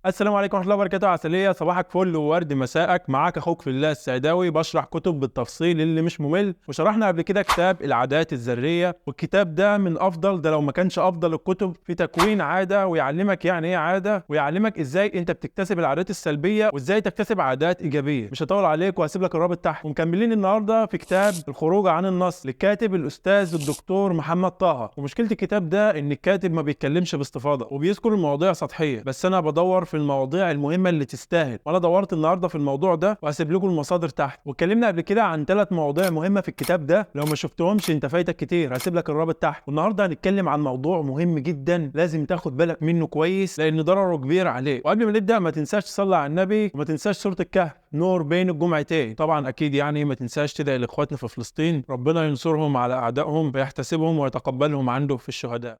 السلام عليكم ورحمة الله وبركاته. عسلية صباحك فل وورد مساءك. معاك اخوك في الله السعداوي بشرح كتب بالتفصيل اللي مش ممل. وشرحنا قبل كده كتاب العادات الذرية، والكتاب ده من افضل، ده لو ما كانش افضل الكتب في تكوين عادة، ويعلمك يعني ايه عادة، ويعلمك ازاي انت بتكتسب العادات السلبية وازاي تكتسب عادات ايجابية. مش هطول عليك وهسيب لك الرابط تحت. ومكملين النهارده في كتاب الخروج عن النص للكاتب الاستاذ الدكتور محمد طه. ومشكلة الكتاب ده ان الكاتب ما بيتكلمش باستفاضة وبيذكر المواضيع سطحية، بس انا بدور في المواضيع المهمة اللي تستاهل، وانا دورت النهارده في الموضوع ده وهسيب لكم المصادر تحت. واتكلمنا قبل كده عن 3 مواضيع مهمة في الكتاب ده، لو ما شفتهمش انت فايتك كتير، هسيب لك الرابط تحت. والنهارده هنتكلم عن موضوع مهم جدا لازم تاخد بالك منه كويس لان ضرره كبير عليك. وقبل ما نبدا ما تنساش تصلي على النبي، وما تنساش سورة الكهف نور بين الجمعتين. طبعا اكيد يعني ما تنساش تدعي لاخواتنا في فلسطين، ربنا ينصرهم على اعدائهم ويحتسبهم ويتقبلهم عنده في الشهداء.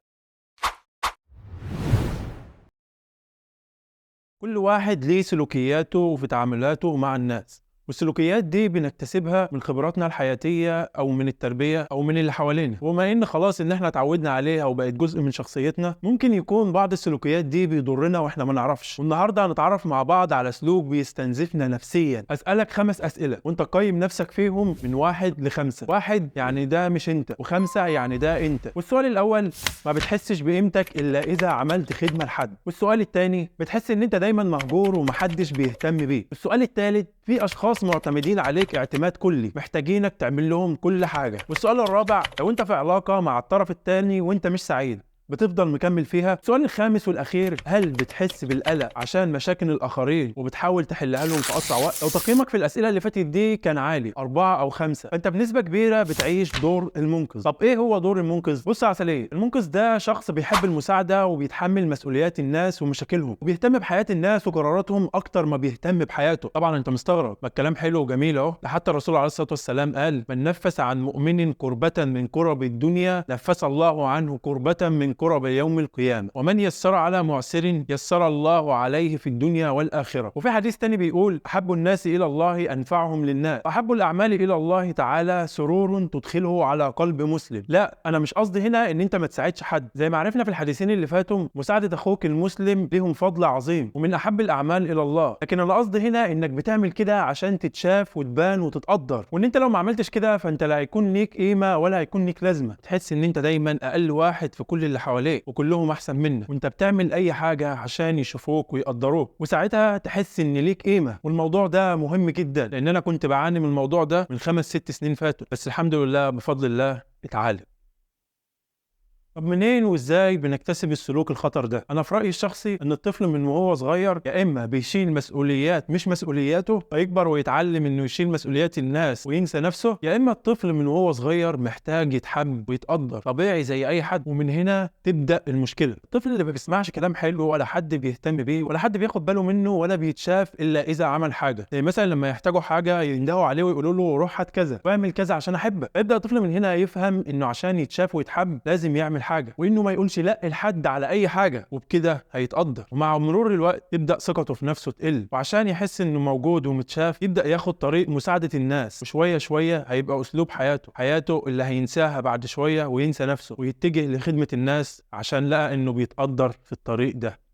كل واحد ليه سلوكياته وفي تعاملاته مع الناس، والسلوكيات دي بنكتسبها من خبراتنا الحياتية أو من التربية أو من اللي حوالينا. وما إن خلاص إن إحنا اتعودنا عليها وبقت جزء من شخصيتنا، ممكن يكون بعض السلوكيات دي بيضرنا وإحنا ما نعرفش. والنهاردة هنتعرف مع بعض على سلوك بيستنزفنا نفسيا. أسألك 5 أسئلة وأنت قيم نفسك فيهم من 1 ل5. 1 يعني ده مش أنت، و5 يعني ده أنت. والسؤال الأول: ما بتحسش بقيمتك إلا إذا عملت خدمة لحد. والسؤال الثاني: بتحس إن أنت دايما مهجور ومحدش بيهتم بيك. السؤال الثالث: في اشخاص معتمدين عليك اعتماد كلي، محتاجينك تعمل لهم كل حاجه. والسؤال الرابع: لو انت في علاقه مع الطرف الثاني وانت مش سعيد، بتفضل مكمل فيها. السؤال الخامس والاخير: هل بتحس بالقلق عشان مشاكل الاخرين وبتحاول تحلها لهم في اسرع وقت؟ لو تقييمك في الاسئله اللي فاتت دي كان عالي 4 أو 5، فانت بنسبه كبيره بتعيش دور المنقذ. طب ايه هو دور المنقذ؟ بص يا عسليه، المنقذ ده شخص بيحب المساعده وبيتحمل مسؤوليات الناس ومشاكلهم، وبيهتم بحياه الناس وقراراتهم اكتر ما بيهتم بحياته. طبعا انت مستغرب، ما الكلام حلو وجميل اهو، ده حتى الرسول عليه الصلاه والسلام قال: من نفس عن مؤمن كربه من كرب الدنيا نفس الله عنه كربه من كرب يوم القيامة، ومن يسر على معسر يسر الله عليه في الدنيا والآخرة. وفي حديث تاني بيقول: أحب الناس إلى الله أنفعهم للناس، أحب الأعمال إلى الله تعالى سرور تدخله على قلب مسلم. لا، أنا مش قصدي هنا إن أنت ما تساعدش حد، زي ما عرفنا في الحديثين اللي فاتوا مساعدة أخوك المسلم لهم فضل عظيم ومن أحب الأعمال إلى الله. لكن أنا قصدي هنا إنك بتعمل كده عشان تتشاف وتبان وتتقدر، وإن أنت لو ما عملتش كده فأنت لا هيكون ليك قيمة ولا هيكون ليك لازمة، تحس إن أنت دايما أقل واحد في كل اللي حواليك وكلهم احسن منك، وانت بتعمل اي حاجه عشان يشوفوك ويقدروك، وساعتها تحس ان ليك قيمه. والموضوع ده مهم جدا لان انا كنت بعاني من الموضوع ده من 5 6 سنين فاتوا، بس الحمد لله بفضل الله اتعالج. طب منين وازاي بنكتسب السلوك الخطر ده؟ انا في رايي الشخصي ان الطفل من وهو صغير يا اما بيشيل مسؤوليات مش مسؤولياته فيكبر ويتعلم انه يشيل مسؤوليات الناس وينسى نفسه، يا اما الطفل من وهو صغير محتاج يتحب ويتقدر طبيعي زي اي حد. ومن هنا تبدا المشكله. الطفل اللي ما بيسمعش كلام حلو ولا حد بيهتم بيه ولا حد بياخد باله منه ولا بيتشاف الا اذا عمل حاجه، زي مثلا لما يحتاجوا حاجه يندهوا عليه ويقولوا له روح هات كذا واعمل كذا عشان احبك، يبدا الطفل من هنا يفهم انه عشان يتشاف ويتحب لازم يعمل حاجه، وانه ما يقولش لا لحد على اي حاجه، وبكده هيتقدر. ومع مرور الوقت تبدا ثقته في نفسه تقل، وعشان يحس انه موجود ومتشاف يبدا ياخد طريق مساعده الناس، وشويه شويه هيبقى اسلوب حياته اللي هينساها بعد شويه وينسى نفسه ويتجه لخدمه الناس عشان لقى انه بيتقدر في الطريق ده.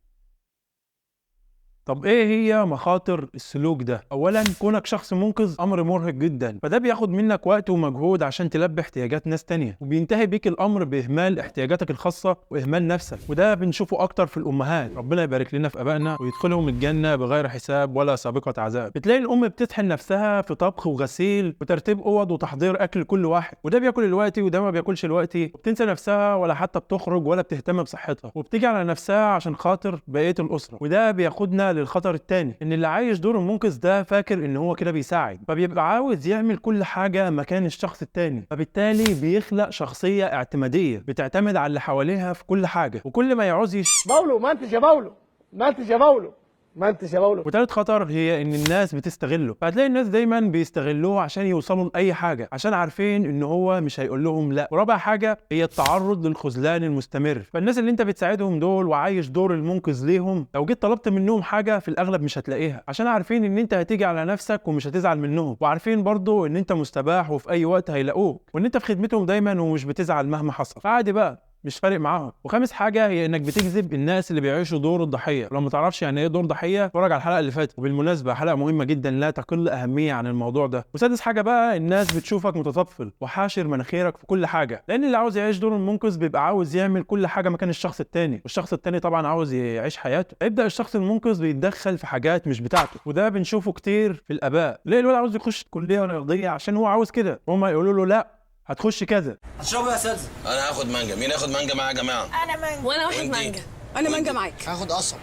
طب ايه هي مخاطر السلوك ده؟ اولا، كونك شخص منقذ امر مرهق جدا، فده بياخد منك وقت ومجهود عشان تلبي احتياجات ناس تانية، وبينتهي بيك الامر باهمال احتياجاتك الخاصة واهمال نفسك. وده بنشوفه اكتر في الامهات، ربنا يبارك لنا في ابائنا ويدخلهم الجنة بغير حساب ولا سابقة عذاب. بتلاقي الام بتطحن نفسها في طبخ وغسيل وترتيب اوض وتحضير اكل كل واحد، وده بياكل الوقتي وده ما بياكلش الوقتي، وبتنسى نفسها ولا حتى بتخرج ولا بتهتم بصحتها، وبتيجي على نفسها عشان خاطر بقية الاسرة. وده بياخدنا للخطر التاني، ان اللي عايش دور المنقذ ده فاكر ان هو كده بيساعد، فبيبقى عاوز يعمل كل حاجة مكان الشخص التاني، فبالتالي بيخلق شخصية اعتمادية بتعتمد على اللي حواليها في كل حاجة، وكل ما يعوز باولو ما انتش يا باولو، ما انتش يا باولو، ما انتش يا باولو. وتالت خطر هي ان الناس بتستغله، فهتلاقي الناس دايما بيستغلوه عشان يوصلوا لاي حاجه، عشان عارفين ان هو مش هيقول لهم لا. ورابع حاجه هي التعرض للخذلان المستمر، فالناس اللي انت بتساعدهم دول وعايش دور المنقذ ليهم، لو جيت طلبت منهم حاجه في الاغلب مش هتلاقيها، عشان عارفين ان انت هتيجي على نفسك ومش هتزعل منهم، وعارفين برضو ان انت مستباح وفي اي وقت هيلاقوك، وان انت في خدمتهم دايما ومش بتزعل مهما حصل. فعادي بقى، مش فارق معاهم. وخامس حاجه هي انك بتجذب الناس اللي بيعيشوا دور الضحيه. لو ما تعرفش يعني ايه دور ضحيه اتفرج على الحلقه اللي فاتت، وبالمناسبه حلقه مهمه جدا لا تقل اهميه عن الموضوع ده. وسادس حاجه بقى الناس بتشوفك متطفل وحاشر مناخيرك في كل حاجه، لان اللي عاوز يعيش دور المنقذ بيبقى عاوز يعمل كل حاجه مكان الشخص التاني، والشخص التاني طبعا عاوز يعيش حياته. يبدا الشخص المنقذ بيتدخل في حاجات مش بتاعته، وده بنشوفه كتير في الاباء. ليه الولد عاوز يخش كليه رياضيه عشان هو عاوز كده، هما يقولوا له لا هتخش كذا. هتشربوا يا اساتذه؟ انا هاخد مانجا. مين ياخد مانجا معايا يا جماعه؟ انا مانجا. وانا واحد مانجا. انا مانجا معاك. هاخد قصب.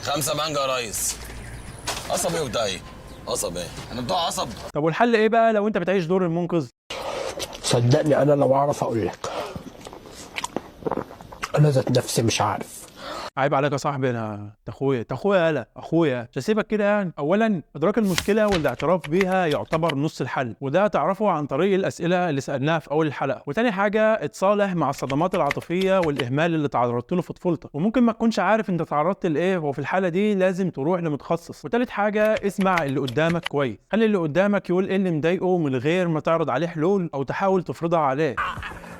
5 مانجا يا ريس. قصب ايه وبتاع ايه؟ قصب ايه؟ انا بتوع قصب. طب والحل ايه بقى لو انت بتعيش دور المنقذ؟ صدقني انا لو اعرف اقول لك، انا ذات نفسي مش عارف. عيب عليك يا صاحبي، انت اخويا يالا اخويا، مش هسيبك كده يعني. اولا ادراك المشكله والاعتراف بيها يعتبر نص الحل، وده تعرفه عن طريق الاسئله اللي سالناها في اول الحلقه. وتاني حاجه اتصالح مع الصدمات العاطفيه والاهمال اللي تعرضت له في طفولتك، وممكن ما تكونش عارف انت تعرضت لايه، وفي الحاله دي لازم تروح لمتخصص. وتالت حاجه اسمع اللي قدامك كويس، خلي اللي قدامك يقول ايه اللي مضايقه من غير ما تعرض عليه حلول او تحاول تفرضها عليه.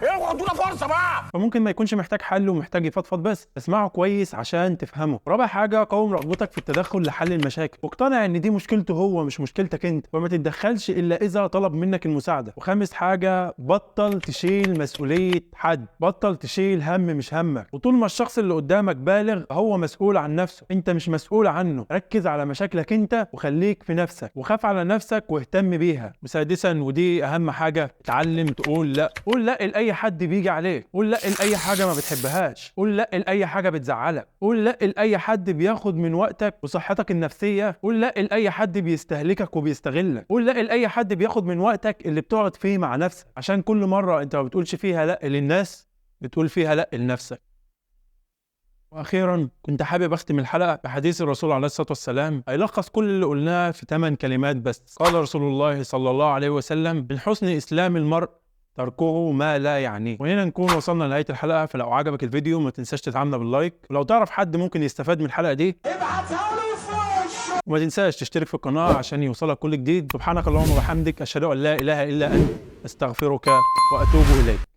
اوعوا ادونا فرصه بقى. فممكن ما يكونش محتاج حل ومحتاج يفضفض، بس اسمعه كويس عشان تفهمه. رابع حاجه قوم رغبتك في التدخل لحل المشاكل، واقتنع ان دي مشكلته هو مش مشكلتك انت، فما تتدخلش الا اذا طلب منك المساعده. وخامس حاجه بطل تشيل مسؤوليه حد، بطل تشيل هم مش همك. وطول ما الشخص اللي قدامك بالغ هو مسؤول عن نفسه، انت مش مسؤول عنه. ركز على مشاكلك انت وخليك في نفسك، وخاف على نفسك واهتم بيها. وسادسا ودي اهم حاجه، اتعلم تقول لا. قول لا لاي حد بيجي عليك، قول لا لاي حاجه ما بتحبهاش، قول لا لاي حاجه بتزعلك، قول لا لاي حد بياخد من وقتك وصحتك النفسيه، قول لا لاي حد بيستهلكك وبيستغلك، قول لا لاي حد بياخد من وقتك اللي بتقعد فيه مع نفسك، عشان كل مره انت ما بتقولش فيها لا للناس بتقول فيها لا لنفسك. واخيرا كنت حابب اختم الحلقه بحديث الرسول عليه الصلاه والسلام هيلخص كل اللي قلناه في 8 كلمات بس. قال رسول الله صلى الله عليه وسلم: من حسن اسلام المرء تركه ما لا يعنيه. وهنا نكون وصلنا لنهايه الحلقه. فلو عجبك الفيديو ما تنساش تدعمنا باللايك، ولو تعرف حد ممكن يستفاد من الحلقه دي ابعتها له في وشه. وما تنساش تشترك في القناه عشان يوصلك كل جديد. سبحانك اللهم وبحمدك، اشهد ان لا اله الا انت، استغفرك واتوب اليك.